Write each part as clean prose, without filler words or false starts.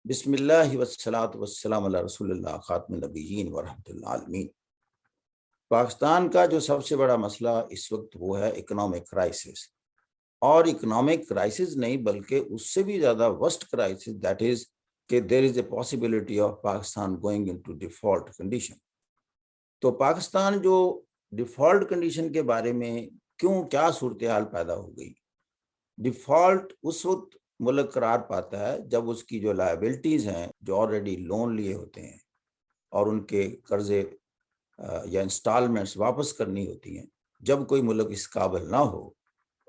بسم اللہ والصلاۃ والسلام علی رسول اللہ خاتم النبیین ورحمۃ اللہ عالمین۔ پاکستان کا جو سب سے بڑا مسئلہ اس وقت وہ ہے اکنامک کرائسس، اور اکنامک کرائسس نہیں بلکہ اس سے بھی زیادہ ورسٹ کرائسس، دیٹ از کہ there is a possibility of Pakistan going into default condition. تو پاکستان جو ڈیفالٹ کنڈیشن کے بارے میں کیا صورتحال پیدا ہو گئی؟ ڈیفالٹ اس وقت ملک قرار پاتا ہے جب اس کی جو لائبلٹیز ہیں، جو آلریڈی لون لیے ہوتے ہیں اور ان کے قرضے یا انسٹالمنٹس واپس کرنی ہوتی ہیں، جب کوئی ملک اس قابل نہ ہو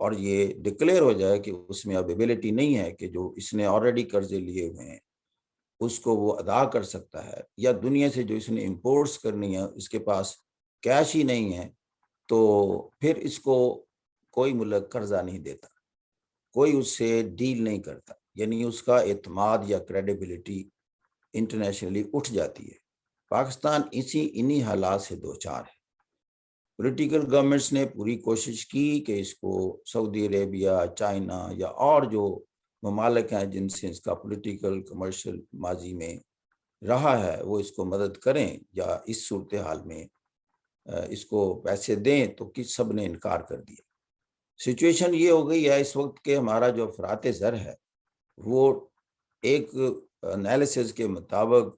اور یہ ڈکلیئر ہو جائے کہ اس میں اب ایبلٹی نہیں ہے کہ جو اس نے آلریڈی قرضے لیے ہوئے ہیں اس کو وہ ادا کر سکتا ہے، یا دنیا سے جو اس نے امپورٹس کرنی ہے اس کے پاس کیش ہی نہیں ہے، تو پھر اس کو کوئی ملک قرضہ نہیں دیتا، کوئی اس سے ڈیل نہیں کرتا، یعنی اس کا اعتماد یا کریڈیبلٹی انٹرنیشنلی اٹھ جاتی ہے۔ پاکستان انہی حالات سے دوچار ہے۔ پولیٹیکل گورنمنٹس نے پوری کوشش کی کہ اس کو سعودی عربیہ، چائنا یا اور جو ممالک ہیں جن سے اس کا پولیٹیکل کمرشل ماضی میں رہا ہے وہ اس کو مدد کریں یا اس صورتحال میں اس کو پیسے دیں، تو سب نے انکار کر دیا۔ سچویشن یہ ہو گئی ہے اس وقت کہ ہمارا جو افراط زر ہے وہ ایک انالیسز کے مطابق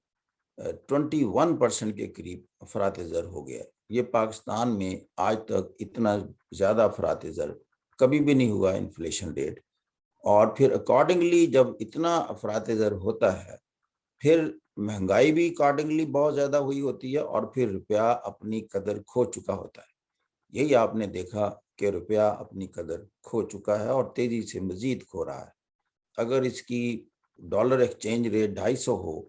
21% کے قریب افراط زر ہو گیا۔ یہ پاکستان میں آج تک اتنا زیادہ افراط زر کبھی بھی نہیں ہوا انفلیشن ریٹ، اور پھر اکارڈنگلی جب اتنا افراط زر ہوتا ہے پھر مہنگائی بھی اکارڈنگلی بہت زیادہ ہوئی ہوتی ہے، اور پھر روپیہ اپنی قدر کھو چکا ہوتا ہے۔ یہی آپ نے دیکھا کہ روپیہ اپنی قدر کھو چکا ہے اور تیزی سے مزید کھو رہا ہے۔ اگر اس کی ڈالر ایکسچینج ریٹ 250 ہو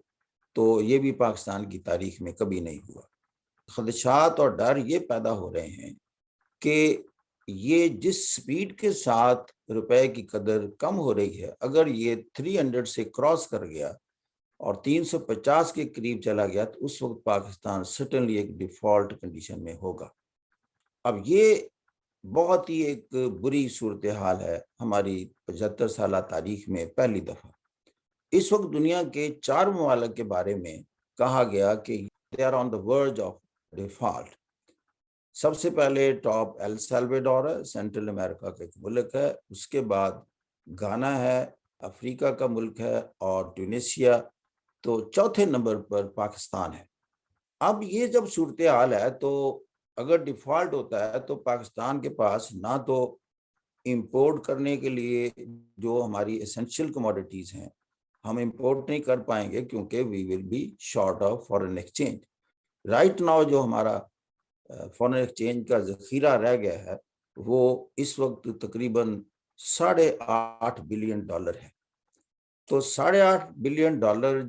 تو یہ بھی پاکستان کی تاریخ میں کبھی نہیں ہوا۔ خدشات اور ڈر یہ پیدا ہو رہے ہیں کہ یہ جس سپیڈ کے ساتھ روپے کی قدر کم ہو رہی ہے، اگر یہ 300 سے کراس کر گیا اور 350 کے قریب چلا گیا تو اس وقت پاکستان سٹنلی ایک ڈیفالٹ کنڈیشن میں ہوگا۔ اب یہ بہت ہی ایک بری صورتحال ہے ہماری 75 سالہ تاریخ میں پہلی دفعہ۔ اس وقت دنیا کے 4 ممالک کے بارے میں کہا گیا کہ they are on the verge of default۔ سب سے پہلے ٹاپ ایل سیلویڈور ہے، سینٹرل امریکہ کا ایک ملک ہے، اس کے بعد گانا ہے، افریقہ کا ملک ہے، اور ٹونیشیا، تو چوتھے نمبر پر پاکستان ہے۔ اب یہ جب صورتحال ہے تو اگر ڈیفالٹ ہوتا ہے تو پاکستان کے پاس نہ تو امپورٹ کرنے کے لیے جو ہماری اسینشیل کموڈیٹیز ہیں ہم امپورٹ نہیں کر پائیں گے کیونکہ we will be short of foreign exchange. Right now جو ہمارا فارن ایکسچینج کا ذخیرہ رہ گیا ہے وہ اس وقت تقریباً $8.5 بلین ہے۔ تو $8.5 بلین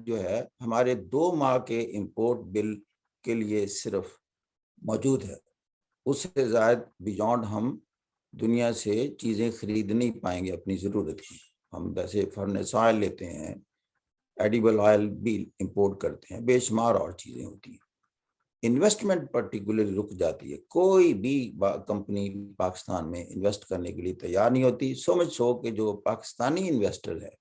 جو ہے ہمارے 2 ماہ کے امپورٹ بل کے لیے صرف موجود ہے، اس سے زائد بیونڈ ہم دنیا سے چیزیں خرید نہیں پائیں گے اپنی ضرورت کی۔ ہم جیسے فرنس آئل لیتے ہیں، ایڈیبل آئل بھی امپورٹ کرتے ہیں، بے شمار اور چیزیں ہوتی ہیں۔ انویسٹمنٹ پرٹیکولرلی رک جاتی ہے، کوئی بھی کمپنی پاکستان میں انویسٹ کرنے کے لیے تیار نہیں ہوتی، سو مچ سو کہ جو پاکستانی انویسٹر ہے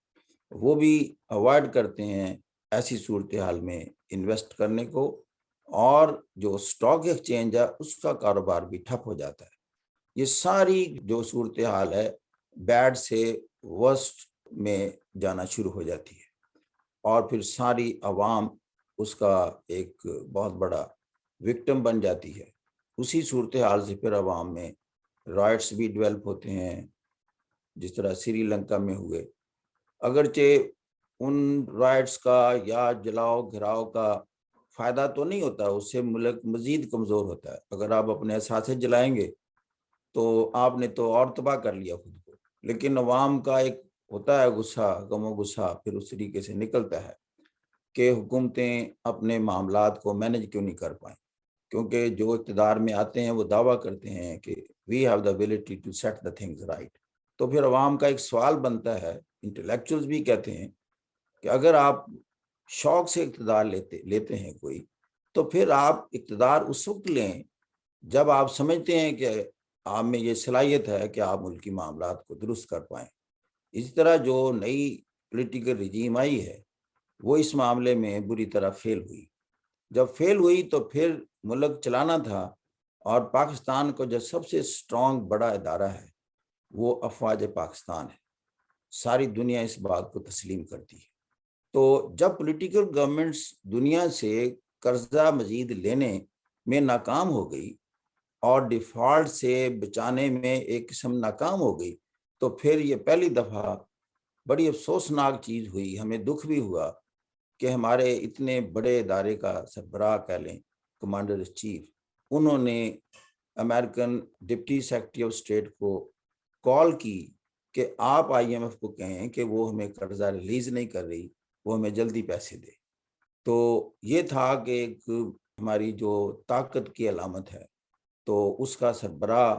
وہ بھی اوائڈ کرتے ہیں ایسی صورتحال میں انویسٹ کرنے کو، اور جو سٹاک ایکسچینج ہے اس کا کاروبار بھی ٹھپ ہو جاتا ہے۔ یہ ساری جو صورتحال ہے بیڈ سے ورسٹ میں جانا شروع ہو جاتی ہے، اور پھر ساری عوام اس کا ایک بہت بڑا وکٹم بن جاتی ہے۔ اسی صورتحال سے پھر عوام میں رائٹس بھی ڈیولپ ہوتے ہیں، جس طرح سری لنکا میں ہوئے، اگرچہ ان رائٹس کا یا جلاؤ گھراؤ کا فائدہ تو نہیں ہوتا، اس سے ملک مزید کمزور ہوتا ہے۔ اگر آپ اپنے اثاثے جلائیں گے تو آپ نے تو اور تباہ کر لیا خود کو، لیکن عوام کا ایک ہوتا ہے غصہ، غم و غصہ پھر اس طریقے سے نکلتا ہے کہ حکومتیں اپنے معاملات کو مینج کیوں نہیں کر پائیں، کیونکہ جو اقتدار میں آتے ہیں وہ دعویٰ کرتے ہیں کہ we have the ability to set the things right. تو پھر عوام کا ایک سوال بنتا ہے، انٹلیکچوئلز بھی کہتے ہیں کہ اگر آپ شوق سے اقتدار لیتے ہیں کوئی، تو پھر آپ اقتدار اس وقت لیں جب آپ سمجھتے ہیں کہ آپ میں یہ صلاحیت ہے کہ آپ ملکی معاملات کو درست کر پائیں۔ اسی طرح جو نئی پولیٹیکل رجیم آئی ہے وہ اس معاملے میں بری طرح فیل ہوئی۔ جب فیل ہوئی تو پھر ملک چلانا تھا، اور پاکستان کو جو سب سے اسٹرانگ بڑا ادارہ ہے وہ افواج پاکستان ہے۔ ساری دنیا اس بات کو تسلیم کرتی ہے۔ تو جب پولیٹیکل گورنمنٹس دنیا سے قرضہ مزید لینے میں ناکام ہو گئی اور ڈیفالٹ سے بچانے میں ایک قسم ناکام ہو گئی، تو پھر یہ پہلی دفعہ بڑی افسوسناک چیز ہوئی، ہمیں دکھ بھی ہوا کہ ہمارے اتنے بڑے ادارے کا سربراہ کہہ لیں، کمانڈر چیف، انہوں نے American deputy secretary of state کو کال کی کہ آپ آئی ایم ایف کو کہیں کہ وہ ہمیں قرضہ ریلیز نہیں کر رہی، وہ ہمیں جلدی پیسے دے۔ تو یہ تھا کہ ایک ہماری جو طاقت کی علامت ہے، تو اس کا سربراہ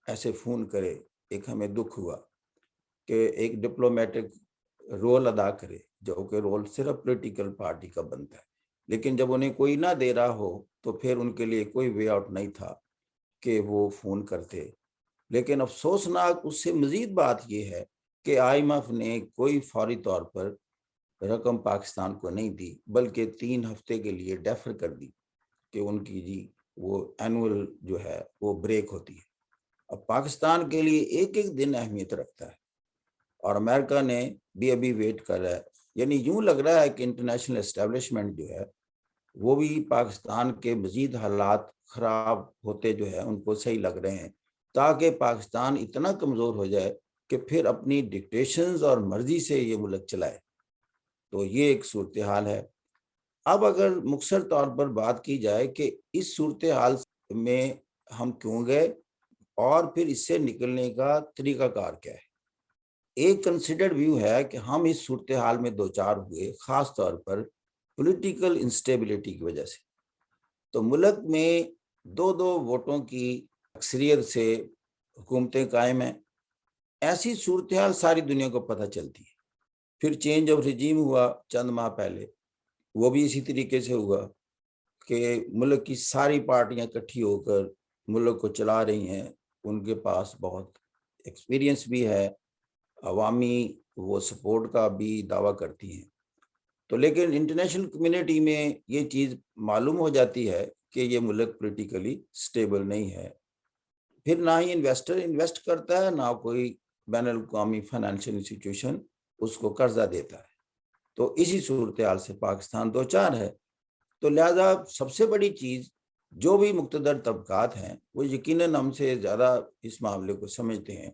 ایسے فون کرے، ایک ہمیں دکھ ہوا کہ ایک ڈپلومیٹک رول ادا کرے، جو کہ رول صرف پولیٹیکل پارٹی کا بنتا ہے، لیکن جب انہیں کوئی نہ دے رہا ہو تو پھر ان کے لیے کوئی وے آؤٹ نہیں تھا کہ وہ فون کرتے۔ لیکن افسوسناک اس سے مزید بات یہ ہے کہ آئی ایم ایف نے کوئی فوری طور پر رقم پاکستان کو نہیں دی، بلکہ 3 ہفتے کے لیے ڈیفر کر دی کہ ان کی جی وہ اینول جو ہے وہ بریک ہوتی ہے۔ اب پاکستان کے لیے ایک ایک دن اہمیت رکھتا ہے، اور امریکہ نے بھی ابھی ویٹ کر رہا ہے۔ یعنی یوں لگ رہا ہے کہ انٹرنیشنل اسٹیبلشمنٹ جو ہے وہ بھی پاکستان کے مزید حالات خراب ہوتے جو ہے ان کو صحیح لگ رہے ہیں، تاکہ پاکستان اتنا کمزور ہو جائے کہ پھر اپنی ڈکٹیشنز اور مرضی سے یہ ملک چلائے۔ تو یہ ایک صورتحال ہے۔ اب اگر مختصر طور پر بات کی جائے کہ اس صورتحال میں ہم کیوں گئے اور پھر اس سے نکلنے کا طریقہ کار کیا ہے، ایک کنسیڈرڈ ویو ہے کہ ہم اس صورتحال میں دوچار ہوئے خاص طور پر پولیٹیکل انسٹیبلٹی کی وجہ سے۔ تو ملک میں 2 ووٹوں کی اکثریت سے حکومتیں قائم ہیں، ایسی صورتحال ساری دنیا کو پتہ چلتی ہے۔ پھر چینج آف رجیم ہوا چند ماہ پہلے، وہ بھی اسی طریقے سے ہوا کہ ملک کی ساری پارٹیاں اکٹھی ہو کر ملک کو چلا رہی ہیں، ان کے پاس بہت ایکسپیرینس بھی ہے، عوامی وہ سپورٹ کا بھی دعویٰ کرتی ہیں۔ تو لیکن انٹرنیشنل کمیونٹی میں یہ چیز معلوم ہو جاتی ہے کہ یہ ملک پولیٹیکلی سٹیبل نہیں ہے، پھر نہ ہی انویسٹر انویسٹ کرتا ہے، نہ کوئی بین الاقوامی فائنینشیل انسٹیٹیوشن اس کو قرضہ دیتا ہے۔ تو اسی صورتحال سے پاکستان دوچار ہے۔ تو لہذا سب سے بڑی چیز، جو بھی مقتدر طبقات ہیں وہ یقیناً ہم سے زیادہ اس معاملے کو سمجھتے ہیں،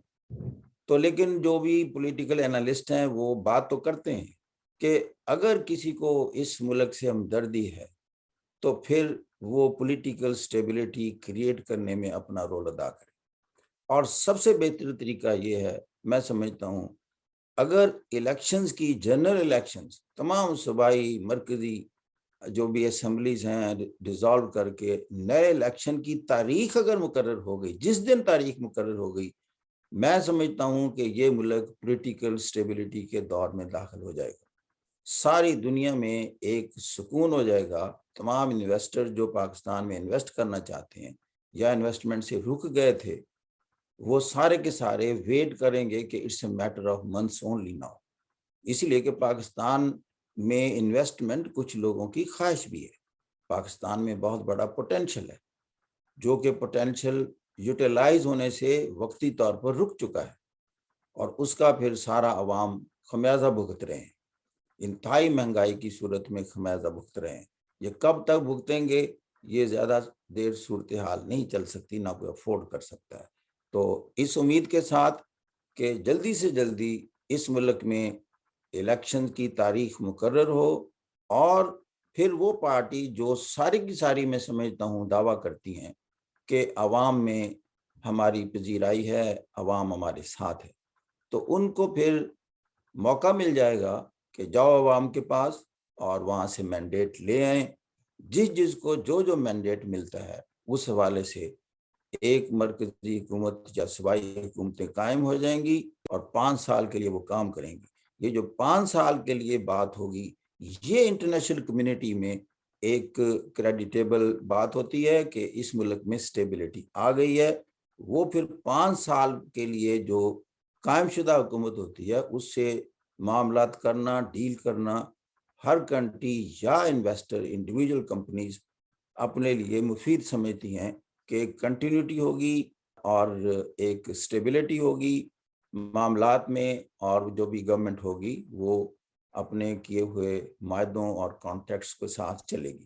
تو لیکن جو بھی پولیٹیکل انالسٹ ہیں وہ بات تو کرتے ہیں کہ اگر کسی کو اس ملک سے ہمدردی ہے تو پھر وہ پولیٹیکل سٹیبلٹی کریٹ کرنے میں اپنا رول ادا کرے، اور سب سے بہتر طریقہ یہ ہے، میں سمجھتا ہوں، اگر الیکشنز کی جنرل الیکشنز تمام صوبائی مرکزی جو بھی اسمبلیز ہیں ڈیزالو کر کے نئے الیکشن کی تاریخ اگر مقرر ہو گئی، جس دن تاریخ مقرر ہو گئی، میں سمجھتا ہوں کہ یہ ملک پولیٹیکل سٹیبلٹی کے دور میں داخل ہو جائے گا۔ ساری دنیا میں ایک سکون ہو جائے گا، تمام انویسٹر جو پاکستان میں انویسٹ کرنا چاہتے ہیں یا انویسٹمنٹ سے رک گئے تھے، وہ سارے کے سارے ویٹ کریں گے کہ it's a matter of months only now, اس لیے کہ پاکستان میں انویسٹمنٹ کچھ لوگوں کی خواہش بھی ہے۔ پاکستان میں بہت بڑا پوٹینشل ہے، جو کہ پوٹینشل یوٹیلائز ہونے سے وقتی طور پر رک چکا ہے، اور اس کا پھر سارا عوام خمیازہ بھگت رہے ہیں، انتہائی مہنگائی کی صورت میں خمیازہ بھگت رہے ہیں۔ یہ کب تک بھگتیں گے، یہ زیادہ دیر صورتحال نہیں چل سکتی، نہ کوئی افورڈ کر سکتا ہے۔ تو اس امید کے ساتھ کہ جلدی سے جلدی اس ملک میں الیکشن کی تاریخ مقرر ہو، اور پھر وہ پارٹی جو ساری کی ساری میں سمجھتا ہوں دعویٰ کرتی ہیں کہ عوام میں ہماری پذیرائی ہے، عوام ہمارے ساتھ ہے، تو ان کو پھر موقع مل جائے گا کہ جاؤ عوام کے پاس اور وہاں سے مینڈیٹ لے آئیں، جس کو جو مینڈیٹ ملتا ہے اس حوالے سے ایک مرکزی حکومت یا صوبائی حکومتیں قائم ہو جائیں گی، اور 5 سال کے لیے وہ کام کریں گی۔ یہ جو 5 سال کے لیے بات ہوگی، یہ انٹرنیشنل کمیونٹی میں ایک کریڈیٹیبل بات ہوتی ہے کہ اس ملک میں سٹیبلٹی آ گئی ہے۔ وہ پھر 5 سال کے لیے جو قائم شدہ حکومت ہوتی ہے اس سے معاملات کرنا، ڈیل کرنا، ہر کنٹری یا انویسٹر انڈیویجول کمپنیز اپنے لیے مفید سمجھتی ہیں کہ ایک کنٹینیوٹی ہوگی اور ایک اسٹیبلٹی ہوگی معاملات میں، اور جو بھی گورنمنٹ ہوگی وہ اپنے کیے ہوئے معاہدوں اور کانٹریکٹس کے ساتھ چلے گی۔